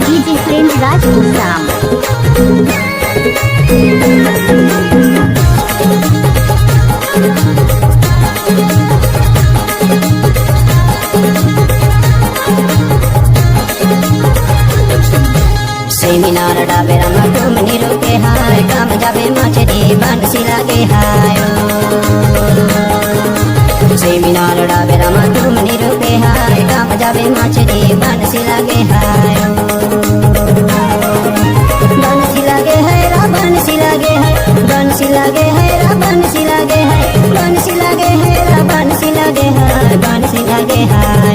DJ Friend Raj Usam. Seminar डाबेरा मटुम निरो के हाय काम जाबे मछरी बंसी लागे हाय सेमिनार डाबेरा मटुम निरो के हाय काम जाबे मछरी बंसी लागे हाय बंसी लागे है रा बंसी लागे है बंसी लागे है रा बंसी लागे है बंसी लागे है रा बंसी लागे है बंसी लागे हाय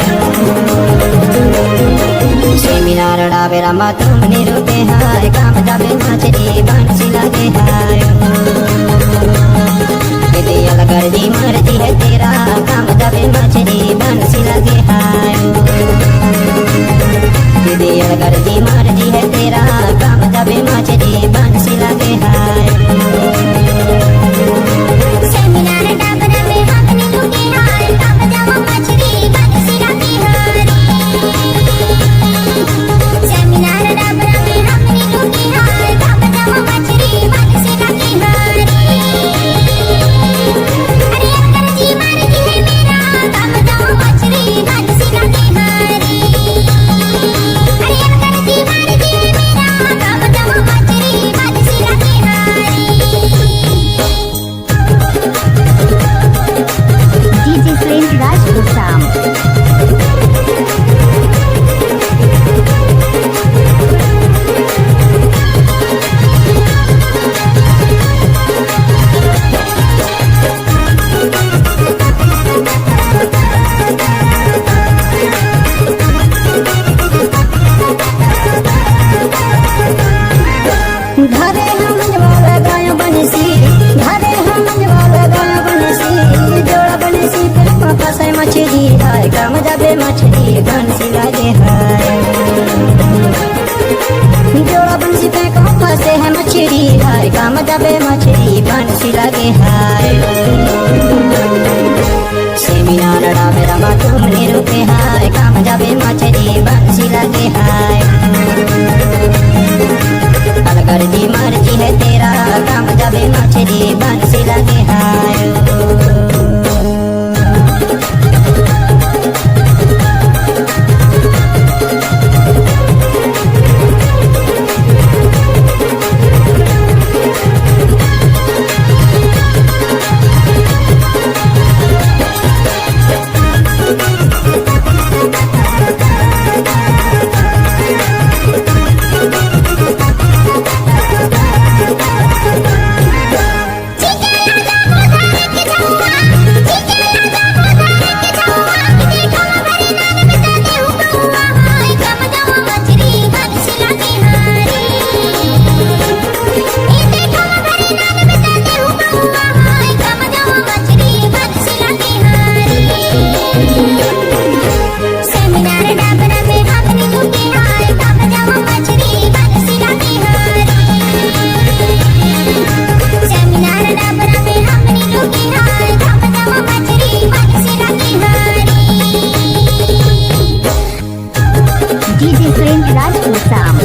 सेमिनार डाबेरा मटुम निरो के हाय काम जाबे मछरी बंसी लागे हाय यदि अलगर दी मर्जी है तेरा काम जाबे मछरी बंसी लागे हाय यदि अलगर दी मर्जी है तेरा काम जाबे मछरी बंसी लागे हाय सेमिनार डाबरा में हमने लुके हाय काम जावा मछरी बंसी लागे हाय सेमिनार डाबरा में हमने लुके हाय काम जावा मछरी बंसी लागे हाय अरे अंदर जी मर्जी है मेरा काम जावा मछरी बंसी लागे हाय अरे अंदर जी मर्जी है मेरा काम जावा मछरी बंसी लागे हाय DJ Friend Raj Usam. घरे हम वाला गाया बनसी घरे हम वाला गाया बनसी जोड़ा बनसी फिर पापा से मछली हाय काम जाबे मछली बंसी लागे हाय जोड़ा बनसी पे पापा से है मछली हाय काम जाबे मछली बंसी लागे हाय सेमिनार डाबेरा मटुम निरो के हाय काम जाबे मछली बंसी लागे हाय अलगर दी मर्जी है तेरा काम जाबे मछली बंसी लागे हाय सेमिनार डाबरा में हमने लुके हाय काम जावा मछरी बंसी लागे हाय सेमिनार डाबरा में हमने लुके हाय काम जावा मछरी बंसी लागे हाय DJ Friend Raj Usam.